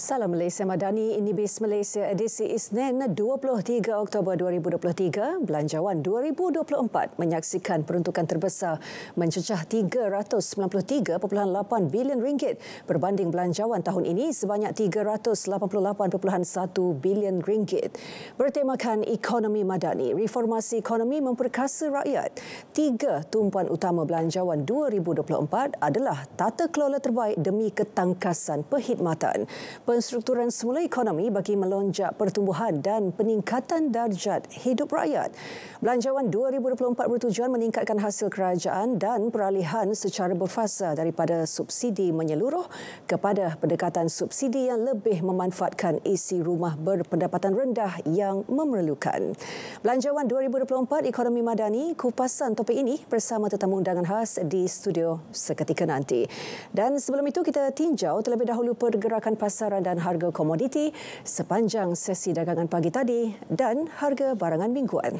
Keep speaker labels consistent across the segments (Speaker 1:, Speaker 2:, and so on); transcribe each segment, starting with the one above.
Speaker 1: Salam Malaysia Madani, ini BIS Malaysia edisi Isnin 23 Oktober 2023. Belanjawan 2024 menyaksikan peruntukan terbesar mencecah 393.8 bilion ringgit berbanding belanjawan tahun ini sebanyak 388.1 bilion ringgit. Bertemakan ekonomi madani, reformasi ekonomi memperkasa rakyat. 3 tumpuan utama belanjawan 2024 adalah tata kelola terbaik demi ketangkasan perkhidmatan, penstrukturan semula ekonomi bagi melonjak pertumbuhan dan peningkatan darjat hidup rakyat. Belanjawan 2024 bertujuan meningkatkan hasil kerajaan dan peralihan secara berfasa daripada subsidi menyeluruh kepada pendekatan subsidi yang lebih memanfaatkan isi rumah berpendapatan rendah yang memerlukan. Belanjawan 2024 ekonomi madani, kupasan topik ini bersama tetamu undangan khas di studio seketika nanti. Dan sebelum itu kita tinjau terlebih dahulu pergerakan pasaran dan harga komoditi sepanjang sesi dagangan pagi tadi dan harga barangan mingguan.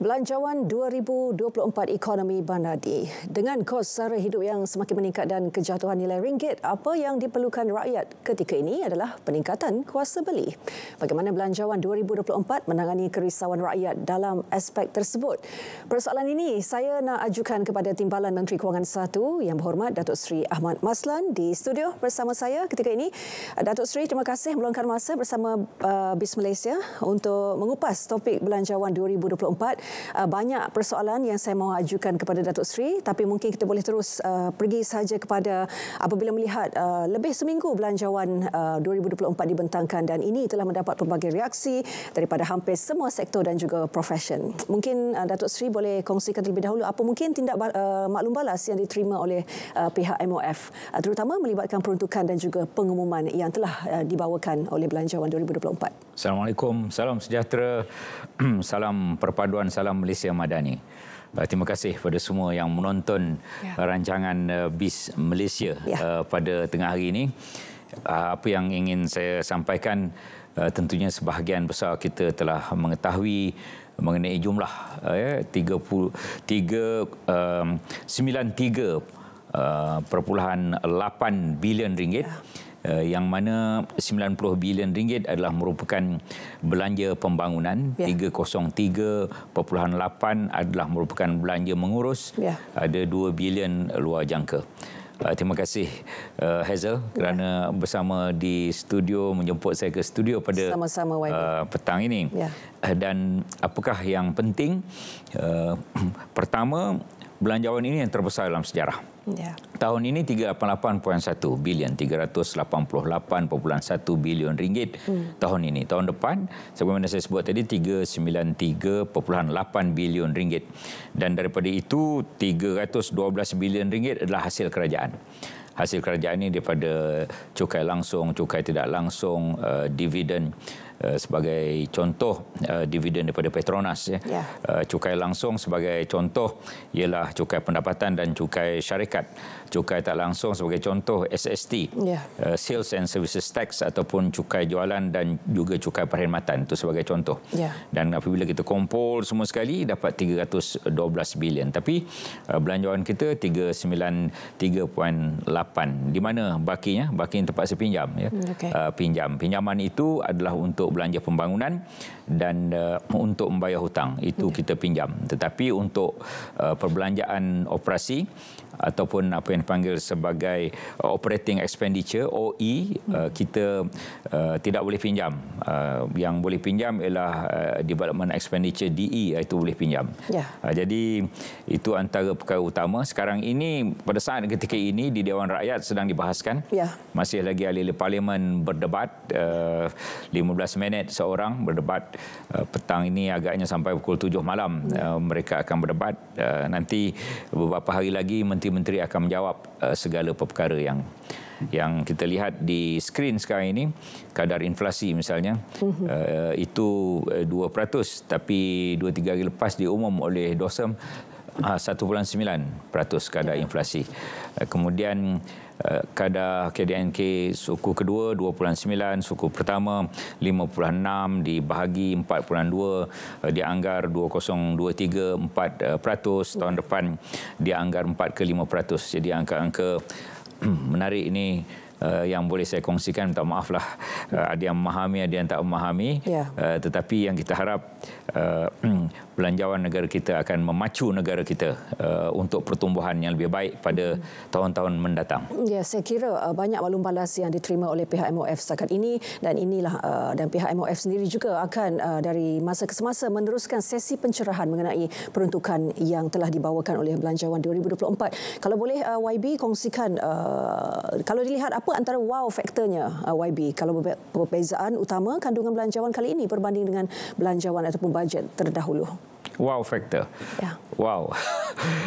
Speaker 1: Belanjawan 2024 ekonomi madani. Dengan kos sara hidup yang semakin meningkat dan kejatuhan nilai ringgit, apa yang diperlukan rakyat ketika ini adalah peningkatan kuasa beli. Bagaimana belanjawan 2024 menangani kerisauan rakyat dalam aspek tersebut? Persoalan ini saya nak ajukan kepada Timbalan Menteri Kewangan 1 yang berhormat Datuk Seri Ahmad Maslan di studio bersama saya ketika ini. Datuk Seri, terima kasih meluangkan masa bersama BIS Malaysia untuk mengupas topik belanjawan 2024. Banyak persoalan yang saya mahu ajukan kepada Datuk Seri, tapi mungkin kita boleh terus pergi saja kepada apabila melihat lebih seminggu belanjawan 2024 dibentangkan dan ini telah mendapat pelbagai reaksi daripada hampir semua sektor dan juga profesion. Mungkin Datuk Seri boleh kongsikan terlebih dahulu apa mungkin tindak maklum balas yang diterima oleh pihak MOF, terutama melibatkan peruntukan dan juga pengumuman yang telah dibawakan oleh belanjawan 2024.
Speaker 2: Assalamualaikum, salam sejahtera, salam perpaduan, salam Malaysia Madani. Terima kasih kepada semua yang menonton rancangan BIS Malaysia pada tengah hari ini. Apa yang ingin saya sampaikan, tentunya sebahagian besar kita telah mengetahui mengenai jumlah 93.8 bilion ringgit. Yang mana 90 bilion ringgit adalah merupakan belanja pembangunan, 303.8 adalah merupakan belanja mengurus, ada 2 bilion luar jangka. Terima kasih Hazel kerana bersama di studio, menjemput saya ke studio pada petang ini. Dan apakah yang penting? Pertama, belanjawan ini yang terbesar dalam sejarah.
Speaker 1: Ya.
Speaker 2: Tahun ini 388.1 bilion, 388.1 bilion ringgit tahun ini. Tahun depan, sebagaimana saya sebut tadi, 393.8 bilion ringgit. Dan daripada itu, 312 bilion ringgit adalah hasil kerajaan. Hasil kerajaan ini daripada cukai langsung, cukai tidak langsung, dividen. Sebagai contoh, dividen daripada Petronas. Cukai langsung sebagai contoh ialah cukai pendapatan dan cukai syarikat. Cukai tak langsung sebagai contoh SST, Sales and Services Tax, ataupun cukai jualan dan juga cukai perkhidmatan. Itu sebagai contoh. Dan apabila kita kumpul semua sekali, dapat 312 bilion. Tapi belanjawan kita 393.8. Di mana bakinya? Baki yang terpaksa pinjam. Pinjaman itu adalah untuk belanja pembangunan dan untuk membayar hutang. Itu kita pinjam. Tetapi untuk perbelanjaan operasi ataupun apa yang dipanggil sebagai operating expenditure, OE, kita tidak boleh pinjam. Yang boleh pinjam ialah development expenditure, DE, itu boleh pinjam. Jadi itu antara perkara utama. Sekarang ini, pada saat ketika ini di Dewan Rakyat sedang dibahaskan. Masih lagi ahli parlimen berdebat, 15 minit seorang berdebat. Petang ini agaknya sampai pukul 7 malam mereka akan berdebat. Nanti beberapa hari lagi menteri-menteri akan menjawab segala perkara yang kita lihat di skrin sekarang ini. Kadar inflasi misalnya, itu 2%, tapi 2-3 hari lepas diumum oleh DOSM 1.9% kadar inflasi. Kemudian kadar KDNK suku kedua 2.9, suku pertama 5.6, dibahagi 4.2, dianggar 2023 4%, tahun depan dianggar 4 ke 5%. Jadi angka-angka menarik ini yang boleh saya kongsikan. Minta maaflah, ada yang memahami, ada yang tak memahami. Tetapi yang kita harap belanjawan negara kita akan memacu negara kita untuk pertumbuhan yang lebih baik pada tahun-tahun mendatang.
Speaker 1: Ya, saya kira banyak maklum balas yang diterima oleh pihak MOF setakat ini, dan inilah dan pihak MOF sendiri juga akan dari masa ke semasa meneruskan sesi pencerahan mengenai peruntukan yang telah dibawakan oleh belanjawan 2024. Kalau boleh YB kongsikan, kalau dilihat apa antara wow faktornya YB, kalau perbezaan utama kandungan belanjawan kali ini berbanding dengan belanjawan ataupun bajet terdahulu?
Speaker 2: Wow factor. Wow.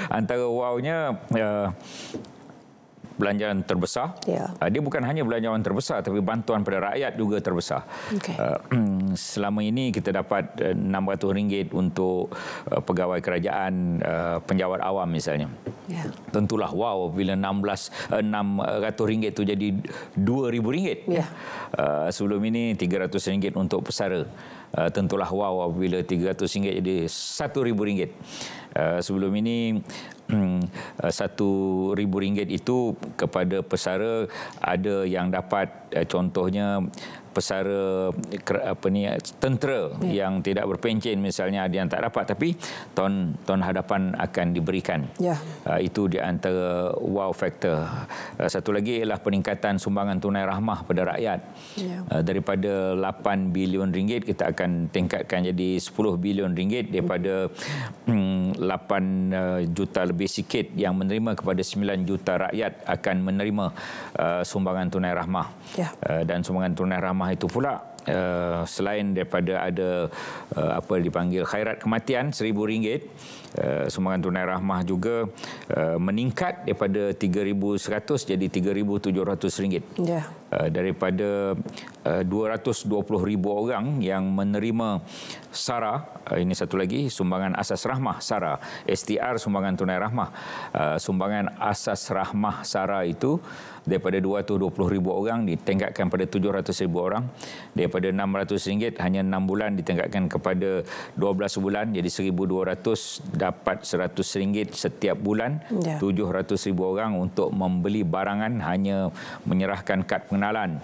Speaker 2: Antara wownya belanjawan terbesar. Dia bukan hanya belanjawan terbesar, tapi bantuan pada rakyat juga terbesar. Selama ini kita dapat RM600 untuk pegawai kerajaan, penjawat awam misalnya. Tentulah wow bila RM600 itu jadi RM2,000. Sebelum ini RM300 untuk pesara. Tentulah wow bila RM300 jadi RM1,000. Sebelum ini RM1,000 itu kepada pesara ada yang dapat, contohnya pesara tentera yang tidak berpencen misalnya, ada yang tak dapat, tapi tahun hadapan akan diberikan. Itu di antara wow factor. Satu lagi ialah peningkatan sumbangan tunai rahmah pada rakyat. Daripada RM8 bilion kita akan tingkatkan jadi RM10 bilion, daripada 8 juta lebih sikit yang menerima kepada 9 juta rakyat akan menerima sumbangan tunai rahmah. Dan sumbangan tunai rahmah itu pula selain daripada ada apa dipanggil khairat kematian RM1,000, sumbangan tunai rahmah juga meningkat daripada RM3,100 jadi RM3,700. Daripada 220,000 orang yang menerima SARA, ini satu lagi sumbangan asas rahmah SARA, STR sumbangan tunai rahmah. Sumbangan asas rahmah SARA itu daripada 220,000 orang ditingkatkan pada 700,000 orang. Daripada RM600 hanya 6 bulan ditingkatkan kepada 12 bulan jadi 1,200, dapat RM100 setiap bulan. 700,000 orang untuk membeli barangan hanya menyerahkan kad pengenalan pengenalan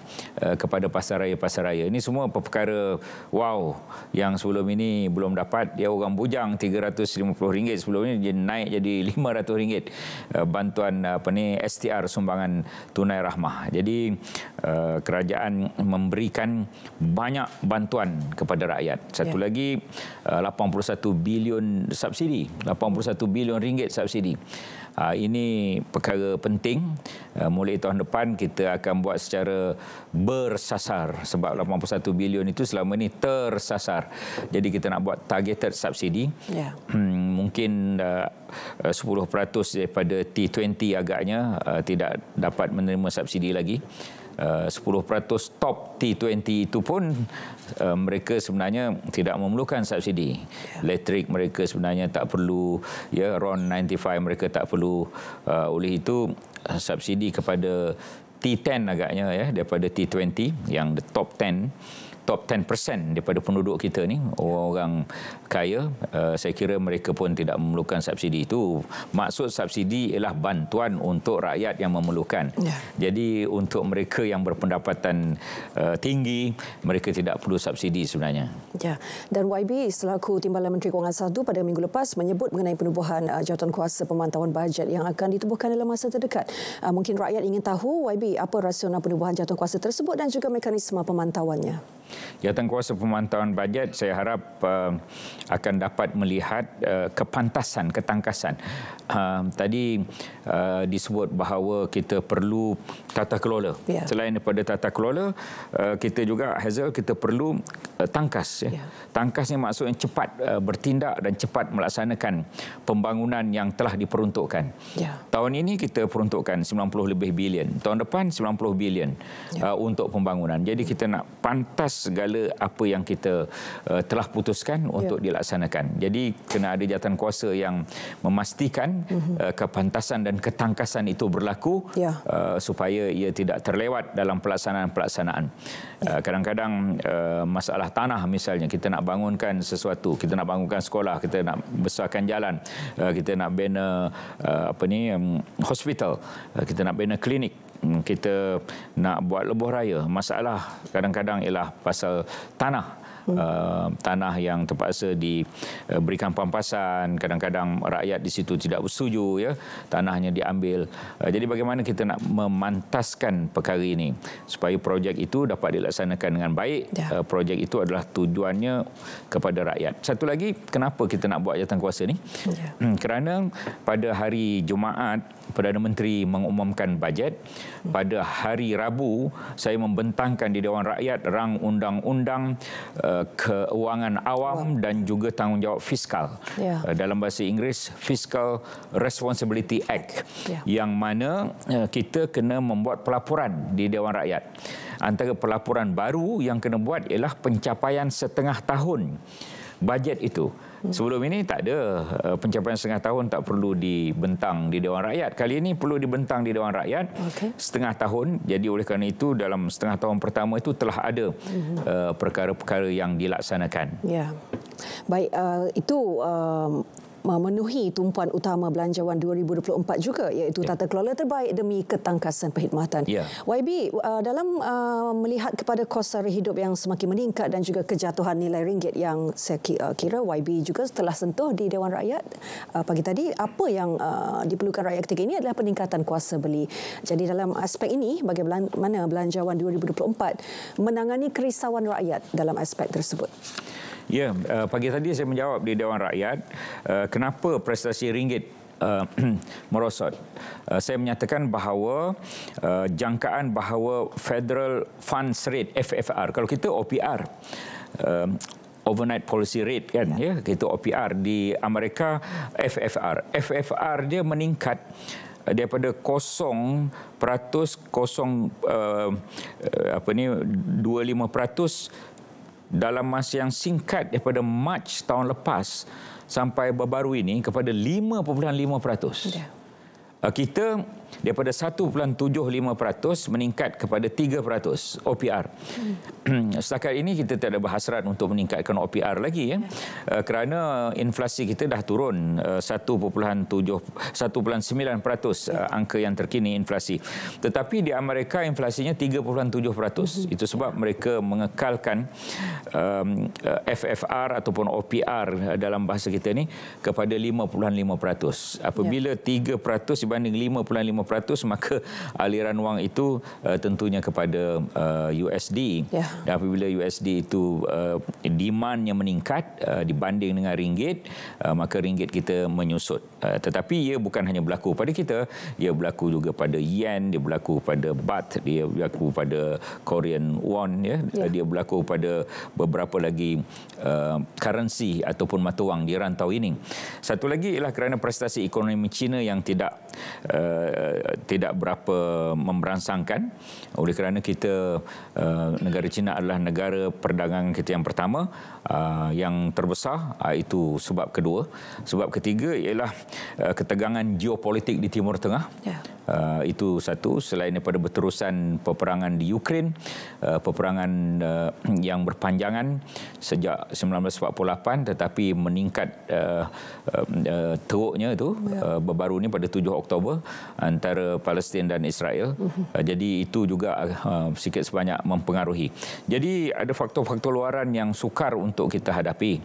Speaker 2: kepada pasar raya. Ini semua perkara wow yang sebelum ini belum dapat. Dia orang bujang RM350, sebelum ini dia naik jadi RM500 bantuan STR, sumbangan tunai rahmah. Jadi kerajaan memberikan banyak bantuan kepada rakyat. Satu lagi 81 bilion subsidi, RM81 bilion subsidi. Ini perkara penting. Mulai tahun depan kita akan buat secara bersasar, sebab 81 bilion itu selama ini tersasar. Jadi kita nak buat targeted subsidi. Mungkin 10% daripada T20 agaknya tidak dapat menerima subsidi lagi. 10% top T20 itu pun mereka sebenarnya tidak memerlukan subsidi. Elektrik mereka sebenarnya tak perlu, RON 95 mereka tak perlu. Oleh itu subsidi kepada T10 agaknya daripada T20 yang the top 10% daripada penduduk kita ni, orang kaya, saya kira mereka pun tidak memerlukan subsidi. Itu maksud subsidi ialah bantuan untuk rakyat yang memerlukan. Jadi untuk mereka yang berpendapatan tinggi, mereka tidak perlu subsidi sebenarnya.
Speaker 1: Dan YB selaku Timbalan Menteri Kewangan Satu pada minggu lepas menyebut mengenai penubuhan Jawatankuasa Pemantauan Bajet yang akan ditubuhkan dalam masa terdekat. Mungkin rakyat ingin tahu, YB, apa rasional penubuhan Jawatankuasa tersebut dan juga mekanisme pemantauannya.
Speaker 2: Jawatankuasa Pemantauan Bajet saya harap akan dapat melihat kepantasan, ketangkasan. Tadi disebut bahawa kita perlu tata kelola. Selain daripada tata kelola, kita juga, Hazel, kita perlu tangkas. Tangkas ni maksudnya cepat bertindak dan cepat melaksanakan pembangunan yang telah diperuntukkan. Tahun ini kita peruntukkan 90 lebih bilion. Tahun depan 90 bilion untuk pembangunan. Jadi kita nak pantas segala apa yang kita telah putuskan untuk dilaksanakan. Jadi kena ada jawatankuasa yang memastikan kepantasan dan ketangkasan itu berlaku supaya ia tidak terlewat dalam pelaksanaan-pelaksanaan. Kadang-kadang masalah tanah misalnya, kita nak bangunkan sesuatu, kita nak bangunkan sekolah, kita nak besarkan jalan, kita nak bina hospital, kita nak bina klinik, kita nak buat lebuh raya. Masalah kadang-kadang ialah pasal tanah. Tanah yang terpaksa diberikan pampasan, kadang-kadang rakyat di situ tidak bersetuju, tanahnya diambil. Jadi bagaimana kita nak memantaskan perkara ini supaya projek itu dapat dilaksanakan dengan baik. Projek itu adalah tujuannya kepada rakyat. Satu lagi, kenapa kita nak buat jawatankuasa ni? Kerana pada hari Jumaat Perdana Menteri mengumumkan bajet. Pada hari Rabu saya membentangkan di Dewan Rakyat rang undang-undang keuangan awam dan juga tanggungjawab fiskal. Dalam bahasa Inggeris, Fiscal Responsibility Act, yang mana kita kena membuat pelaporan di Dewan Rakyat. Antara pelaporan baru yang kena buat ialah pencapaian setengah tahun bajet itu. Sebelum ini tak ada, pencapaian setengah tahun tak perlu dibentang di Dewan Rakyat. Kali ini perlu dibentang di Dewan Rakyat setengah tahun. Jadi oleh kerana itu dalam setengah tahun pertama itu telah ada perkara-perkara yang dilaksanakan.
Speaker 1: Baik, itu memenuhi tumpuan utama Belanjawan 2024 juga, iaitu tata kelola terbaik demi ketangkasan perkhidmatan. YB, dalam melihat kepada kos sara hidup yang semakin meningkat dan juga kejatuhan nilai ringgit yang saya kira YB juga telah sentuh di Dewan Rakyat pagi tadi, apa yang diperlukan rakyat ketika ini adalah peningkatan kuasa beli. Jadi dalam aspek ini, bagaimana Belanjawan 2024 menangani kerisauan rakyat dalam aspek tersebut?
Speaker 2: Pagi tadi saya menjawab di Dewan Rakyat kenapa prestasi ringgit merosot. Saya menyatakan bahawa jangkaan bahawa Federal Funds Rate, FFR, kalau kita OPR, Overnight Policy Rate kan, kita OPR, di Amerika FFR dia meningkat daripada 0.25% dalam masa yang singkat daripada Mac tahun lepas sampai baru-baru ini kepada 5.5%. Kita daripada 1.75% meningkat kepada 3% OPR. Setakat ini kita tak ada berhasrat untuk meningkatkan OPR lagi, ya. Kerana inflasi kita dah turun 1.9% angka yang terkini inflasi. Tetapi di Amerika inflasinya 3.7%. Itu sebab mereka mengekalkan FFR ataupun OPR dalam bahasa kita ni kepada 5.5%. Apabila 3% dibanding 5.5%, maka aliran wang itu tentunya kepada USD. Dan apabila USD itu demandnya meningkat dibanding dengan ringgit, maka ringgit kita menyusut. Tetapi ia bukan hanya berlaku pada kita, ia berlaku juga pada yen, dia berlaku pada baht, dia berlaku pada Korean won, ya. Dia berlaku pada beberapa lagi currency ataupun mata wang di rantau ini. Satu lagi ialah kerana prestasi ekonomi China yang tidak berapa memberansangkan. Oleh kerana kita, negara China adalah negara perdagangan kita yang pertama, yang terbesar, itu sebab kedua. Sebab ketiga ialah ketegangan geopolitik di Timur Tengah. Itu satu. Selain daripada berterusan peperangan di Ukraine, peperangan yang berpanjangan sejak 1948 tetapi meningkat teruknya itu baru-baru ni pada 7 Oktober antara Palestin dan Israel. Jadi itu juga sikit sebanyak mempengaruhi. Jadi ada faktor-faktor luaran yang sukar untuk kita hadapi.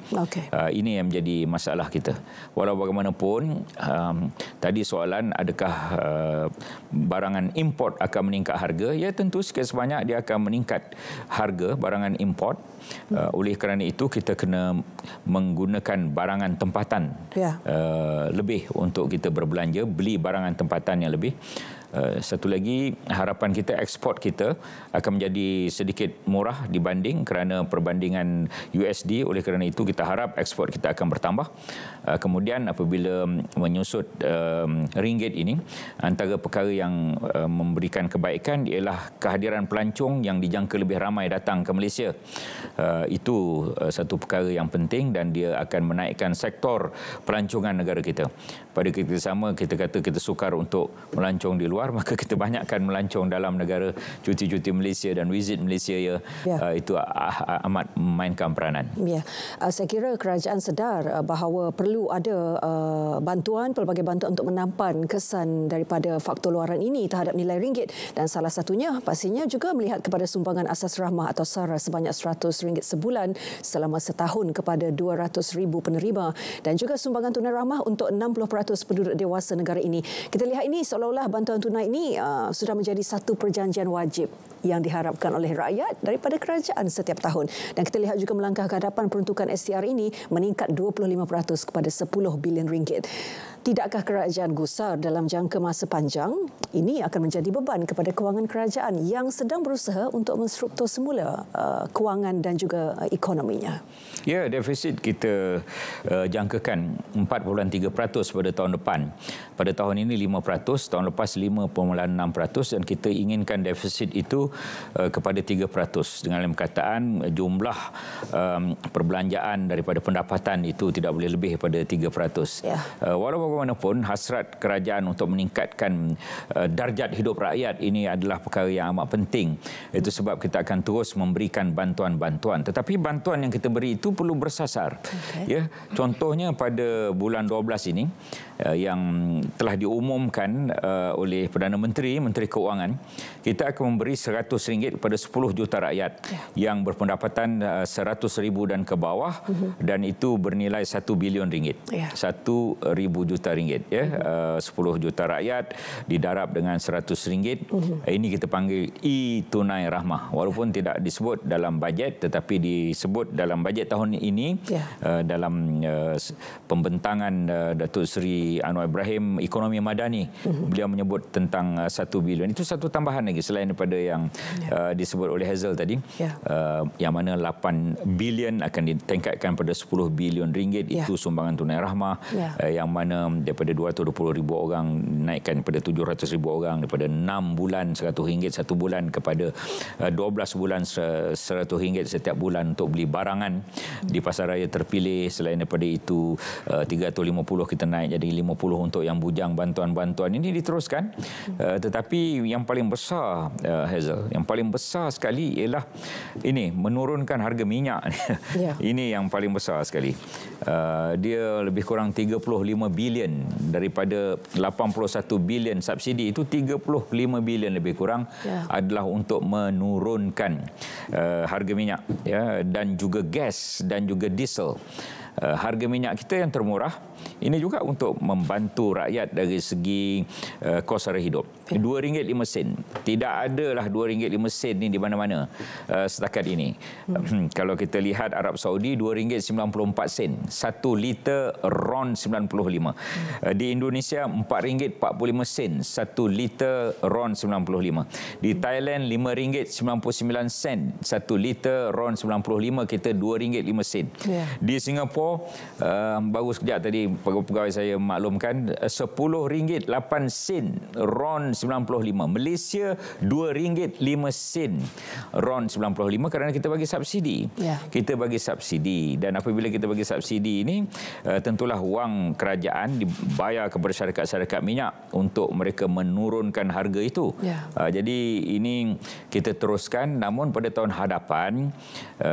Speaker 2: Ini yang menjadi masalah kita. Walau bagaimanapun, tadi soalan adakah barangan import akan meningkat harga? Ya, tentu sikit sebanyak dia akan meningkat harga barangan import. Oleh kerana itu kita kena menggunakan barangan tempatan lebih untuk kita berbelanja, beli barangan tempatan yang lebih. Satu lagi, harapan kita ekspor kita akan menjadi sedikit murah dibanding kerana perbandingan USD. Oleh kerana itu kita harap ekspor kita akan bertambah. Kemudian apabila menyusut ringgit ini, antara perkara yang memberikan kebaikan ialah kehadiran pelancong yang dijangka lebih ramai datang ke Malaysia. Itu satu perkara yang penting dan dia akan menaikkan sektor pelancongan negara kita. Pada ketika sama kita kata kita sukar untuk melancong di luar, maka kita banyakkan melancong dalam negara, cuti-cuti Malaysia dan visit Malaysia, itu amat memainkan peranan.
Speaker 1: Saya kira kerajaan sedar bahawa perlu ada bantuan, pelbagai bantuan untuk menampan kesan daripada faktor luaran ini terhadap nilai ringgit, dan salah satunya pastinya juga melihat kepada sumbangan asas rahmah atau SARA sebanyak RM100 sebulan selama setahun kepada 200,000 penerima, dan juga sumbangan tunai rahmah untuk 60% penduduk dewasa negara ini. Kita lihat ini seolah-olah bantuan tunai ini sudah menjadi satu perjanjian wajib yang diharapkan oleh rakyat daripada kerajaan setiap tahun. Dan kita lihat juga melangkah ke hadapan peruntukan STR ini meningkat 25% kepada 10 bilion ringgit. Tidakkah kerajaan gusar dalam jangka masa panjang ini akan menjadi beban kepada kewangan kerajaan yang sedang berusaha untuk menstruktur semula kewangan dan juga ekonominya?
Speaker 2: Ya, defisit kita jangkakan 4.3% pada tahun depan. Pada tahun ini 5%, tahun lepas 5.6%, dan kita inginkan defisit itu kepada 3%. Dengan perkataan jumlah perbelanjaan daripada pendapatan itu tidak boleh lebih pada 3%. Walau bagaimanapun, hasrat kerajaan untuk meningkatkan darjat hidup rakyat ini adalah perkara yang amat penting. Itu sebab kita akan terus memberikan bantuan-bantuan. Tetapi bantuan yang kita beri itu perlu bersasar. Ya, contohnya pada bulan 12 ini yang telah diumumkan oleh Perdana Menteri, Menteri Keuangan, kita akan memberi RM100 kepada 10 juta rakyat yang berpendapatan RM100,000 dan ke bawah, dan itu bernilai RM1 bilion. RM1,000 juta, 10 juta rakyat didarab dengan RM100. Ini kita panggil e-tunai rahmah. Walaupun tidak disebut dalam bajet, tetapi disebut dalam bajet tahun ini dalam pembentangan Datuk Seri Anwar Ibrahim Ekonomi Madani. Beliau menyebut tentang 1 bilion. Itu satu tambahan lagi selain daripada yang disebut oleh Hazel tadi, yang mana 8 bilion akan ditingkatkan pada 10 bilion ringgit. Itu sumbangan tunai rahmah, yang mana daripada 220,000 orang naikkan kepada 700,000 orang, daripada 6 bulan RM100 satu bulan kepada 12 bulan RM100 setiap bulan untuk beli barangan di pasaraya terpilih. Selain daripada itu 350 kita naik jadi 50 untuk yang bujang, bantuan-bantuan ini diteruskan. Tetapi yang paling besar, Hazel, yang paling besar sekali ialah ini, menurunkan harga minyak. Ini yang paling besar sekali. Dia lebih kurang 35 bilion daripada 81 bilion subsidi, itu 35 bilion lebih kurang adalah untuk menurunkan harga minyak, ya, dan juga gas dan juga diesel. Harga minyak kita yang termurah ini juga untuk membantu rakyat dari segi kos sara hidup. RM2.05. Tidak adalah RM2.05 ni di mana-mana setakat ini. Kalau kita lihat Arab Saudi RM2.94. 1 liter RON 95. Di Indonesia RM4.45. 1 liter RON 95. Di Thailand RM5.99. 1 liter RON 95, kita RM2.05. Di Singapura baru sekejap tadi pegawai saya maklumkan RM10.08 RON 95. Malaysia RM2.05 RON 95 kerana kita bagi subsidi. Kita bagi subsidi, dan apabila kita bagi subsidi ini tentulah wang kerajaan dibayar kepada syarikat-syarikat minyak untuk mereka menurunkan harga itu. Jadi ini kita teruskan, namun pada tahun hadapan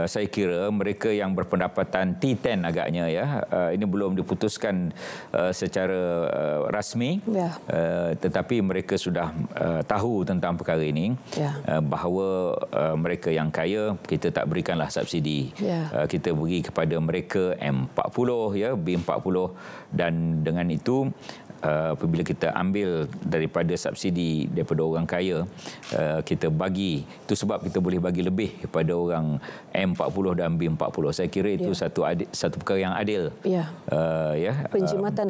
Speaker 2: saya kira mereka yang berpendapatan T10 agaknya, ya, ini belum diputuskan secara rasmi, tetapi mereka sudah tahu tentang perkara ini, bahawa mereka yang kaya kita tak berikanlah subsidi, kita beri kepada mereka M40, ya, B40, dan dengan itu apabila kita ambil daripada subsidi daripada orang kaya, kita bagi, itu sebab kita boleh bagi lebih kepada orang M40 dan B40. Saya kira itu satu perkara yang adil.
Speaker 1: Penjimatan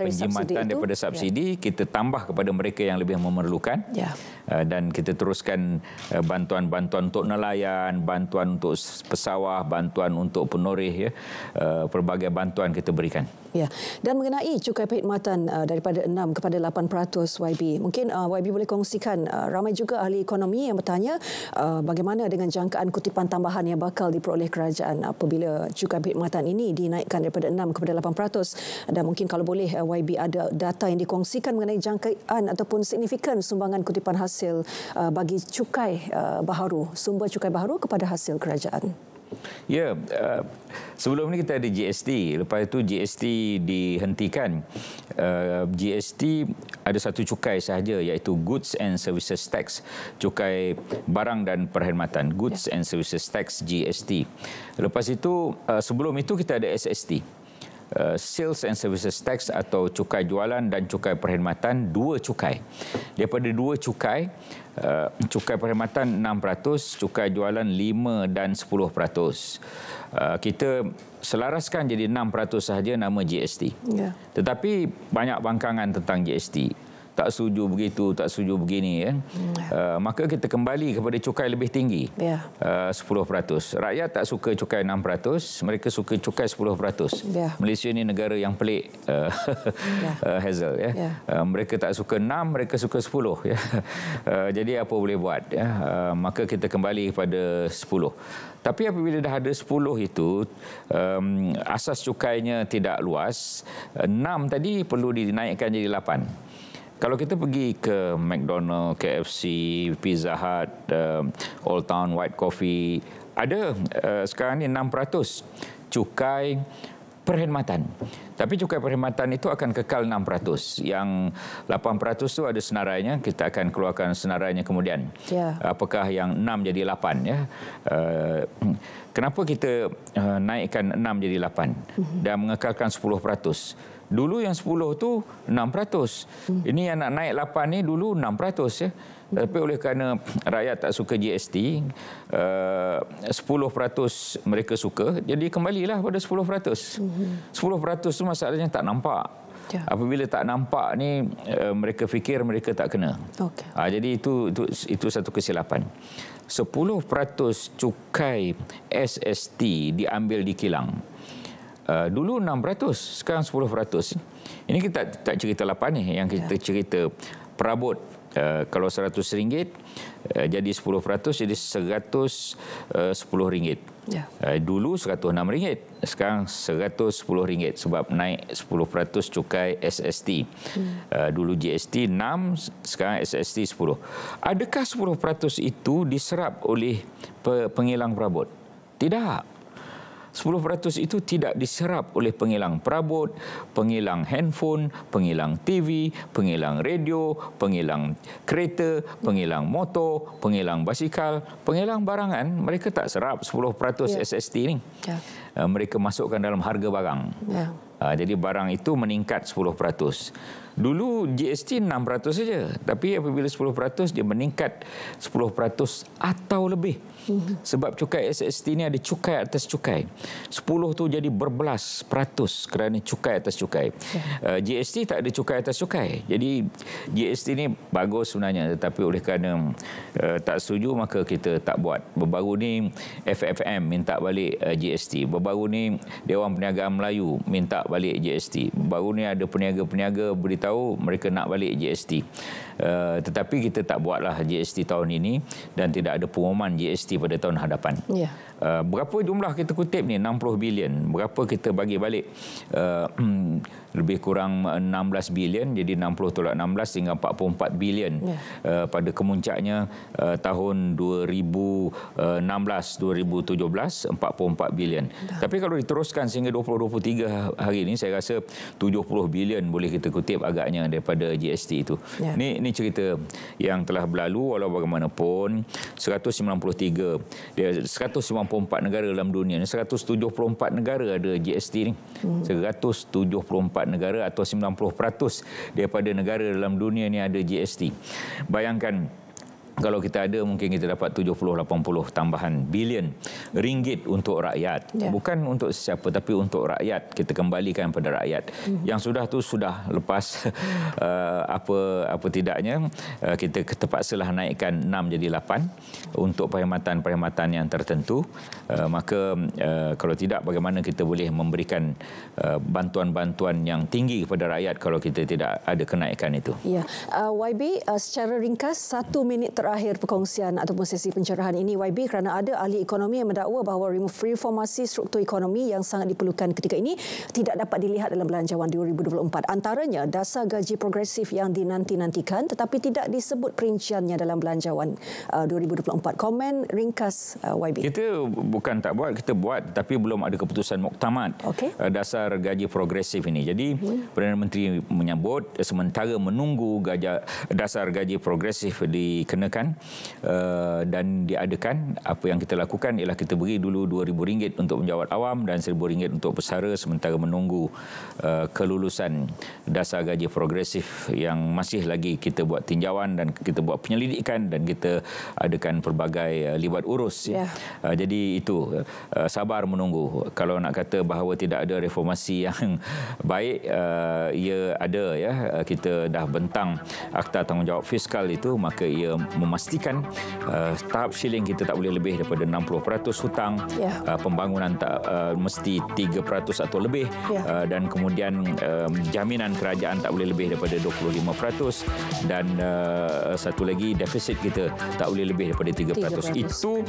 Speaker 2: daripada subsidi kita tambah kepada mereka yang lebih memerlukan. Dan kita teruskan bantuan-bantuan untuk nelayan, bantuan untuk pesawah, bantuan untuk penoreh, ya, pelbagai bantuan kita berikan.
Speaker 1: Dan mengenai cukai perkhidmatan daripada 6 kepada 8%, YB, mungkin YB boleh kongsikan, ramai juga ahli ekonomi yang bertanya bagaimana dengan jangkaan kutipan tambahan yang bakal diperoleh kerajaan apabila cukai perkhidmatan ini dinaikkan daripada 6 kepada 8%. Dan mungkin kalau boleh YB ada data yang dikongsikan mengenai jangkaan ataupun signifikan sumbangan kutipan hasil bagi cukai baharu, sumber cukai baharu kepada hasil kerajaan.
Speaker 2: Ya, sebelum ni kita ada GST, lepas itu GST dihentikan. GST ada satu cukai sahaja, iaitu Goods and Services Tax, cukai barang dan perkhidmatan, Goods and Services Tax, GST. Lepas itu, sebelum itu kita ada SST, Sales and Services Tax, atau cukai jualan dan cukai perkhidmatan, 2 cukai. Daripada 2 cukai, cukai perkhidmatan 6%, cukai jualan 5 dan 10%. Kita selaraskan jadi 6% sahaja nama GST. Tetapi banyak bangkangan tentang GST. Tak setuju begitu, tak setuju begini, ya. Maka kita kembali kepada cukai lebih tinggi, 10%. Rakyat tak suka cukai 6%, mereka suka cukai 10%. Malaysia ni negara yang pelik, Hazel, ya. Mereka tak suka 6, mereka suka 10, ya. Jadi apa boleh buat, ya. Maka kita kembali kepada 10. Tapi apabila dah ada 10 itu, asas cukainya tidak luas, 6 tadi perlu dinaikkan jadi 8. Kalau kita pergi ke McDonald, KFC, Pizza Hut, Old Town White Coffee, ada sekarang ni 6% cukai perkhidmatan. Tapi cukai perkhidmatan itu akan kekal 6%. Yang 8% itu ada senarainya, kita akan keluarkan senarainya kemudian. Apakah yang 6 jadi 8, ya? Kenapa kita naikkan 6 jadi 8 dan mengekalkan 10%? Dulu yang 10 tu 6%. Ini yang nak naik 8 ni dulu 6%, ya. Tapi oleh kerana rakyat tak suka GST, 10% mereka suka, jadi kembalilah pada 10%. 10% tu masalahnya tak nampak. Apabila tak nampak ni, mereka fikir mereka tak kena. Jadi itu satu kesilapan. 10% cukai SST diambil di kilang. Dulu 6%, sekarang 10%. Ini kita tak cerita 8 ni, yang kita cerita perabot. Kalau RM100 jadi 10%, jadi RM110. Dulu RM106, sekarang RM110 sebab naik 10% cukai SST. Dulu GST 6, sekarang SST 10. Adakah 10% itu diserap oleh pengilang perabot? Tidak. 10% itu tidak diserap oleh pengilang perabot, pengilang handphone, pengilang TV, pengilang radio, pengilang kereta, pengilang motor, pengilang basikal, pengilang barangan. Mereka tak serap 10% SST ni. Mereka masukkan dalam harga barang. Jadi barang itu meningkat 10%. Dulu GST 6% saja, tapi apabila 10% dia meningkat 10% atau lebih. Sebab cukai SST ini ada cukai atas cukai. 10 tu jadi berbelas peratus kerana cukai atas cukai. GST tak ada cukai atas cukai. Jadi GST ni bagus sebenarnya, tetapi oleh kerana tak setuju maka kita tak buat. Baru ni FFM minta balik GST. Baru ni Dewan Perniagaan Melayu minta balik GST. Baru ni ada peniaga-peniaga beritahu mereka nak balik GST. Tetapi kita tak buatlah GST tahun ini dan tidak ada pengumuman GST pada tahun hadapan. Berapa jumlah kita kutip ni? 60 bilion. Berapa kita bagi balik? Lebih kurang 16 bilion. Jadi 60 tolak 16 hingga 44 bilion. Pada kemuncaknya tahun 2016-2017 44 bilion. Tapi kalau diteruskan sehingga 2023 hari ini, saya rasa 70 bilion boleh kita kutip agaknya daripada GST itu. Ini cerita yang telah berlalu. Walau bagaimanapun 194 negara dalam dunia ni, 174 negara ada GST ni. 174 negara atau 90% daripada negara dalam dunia ni ada GST. Bayangkan kalau kita ada, mungkin kita dapat 70-80 tambahan bilion ringgit untuk rakyat. Bukan untuk sesiapa, tapi untuk rakyat. Kita kembalikan pada rakyat. Yang sudah tu sudah lepas. Apa tidaknya, kita terpaksalah naikkan 6 jadi 8 untuk perkhidmatan-perkhidmatan yang tertentu. Maka kalau tidak, bagaimana kita boleh memberikan bantuan-bantuan yang tinggi kepada rakyat kalau kita tidak ada kenaikan itu?
Speaker 1: YB, secara ringkas, 1 minit terakhir perkongsian ataupun sesi pencerahan ini, YB, kerana ada ahli ekonomi yang mendakwa bahawa reformasi struktur ekonomi yang sangat diperlukan ketika ini tidak dapat dilihat dalam Belanjawan 2024. Antaranya dasar gaji progresif yang dinanti-nantikan tetapi tidak disebut perinciannya dalam Belanjawan 2024. Komen ringkas YB.
Speaker 2: Kita bukan tak buat, kita buat, tapi belum ada keputusan muktamad dasar gaji progresif ini. Jadi Perdana Menteri menyebut sementara menunggu dasar gaji progresif dikenakan dan diadakan, apa yang kita lakukan ialah kita beri dulu RM2,000 untuk penjawat awam dan RM1,000 untuk pesara sementara menunggu kelulusan dasar gaji progresif yang masih lagi kita buat tinjauan dan kita buat penyelidikan dan kita adakan pelbagai libat urus. Jadi itu, sabar menunggu. Kalau nak kata bahawa tidak ada reformasi yang baik, ia ada kita dah bentang Akta Tanggungjawab Fiskal itu, maka ia memastikan tahap shilling kita tak boleh lebih daripada 60% hutang, pembangunan tak mesti 3% atau lebih, dan kemudian jaminan kerajaan tak boleh lebih daripada 25%, dan satu lagi defisit kita tak boleh lebih daripada 3%. Itu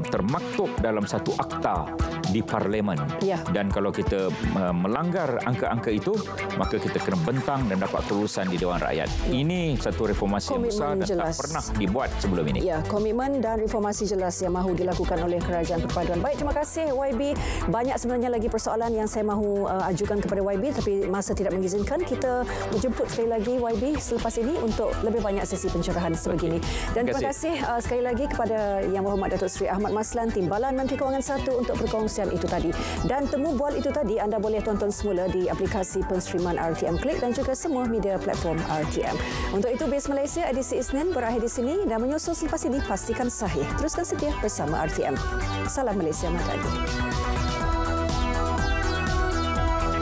Speaker 2: termaktub dalam satu akta di Parlimen. Dan kalau kita melanggar angka-angka itu, maka kita kena bentang dan dapat kelulusan di Dewan Rakyat. Ini satu reformasi yang besar dan tak pernah dibuat sebelum ini.
Speaker 1: Komitmen dan reformasi jelas yang mahu dilakukan oleh Kerajaan Perpaduan. Baik, terima kasih YB. Banyak sebenarnya lagi persoalan yang saya mahu ajukan kepada YB, tapi masa tidak mengizinkan. Kita menjemput sekali lagi YB selepas ini untuk lebih banyak sesi pencerahan sebegini. Dan terima kasih sekali lagi kepada Yang Berhormat Datuk Seri Ahmad Maslan, Timbalan Menteri Kewangan 1 untuk perkongsian itu tadi. Dan temu bual itu tadi anda boleh tonton semula di aplikasi penstreaman RTM Klik dan juga semua media platform RTM. Untuk itu, Base Malaysia edisi Isnin berakhir di sini dan menyusul selepas ini pastikan sahih. Teruskan setia bersama RTM. Salam Malaysia Madani.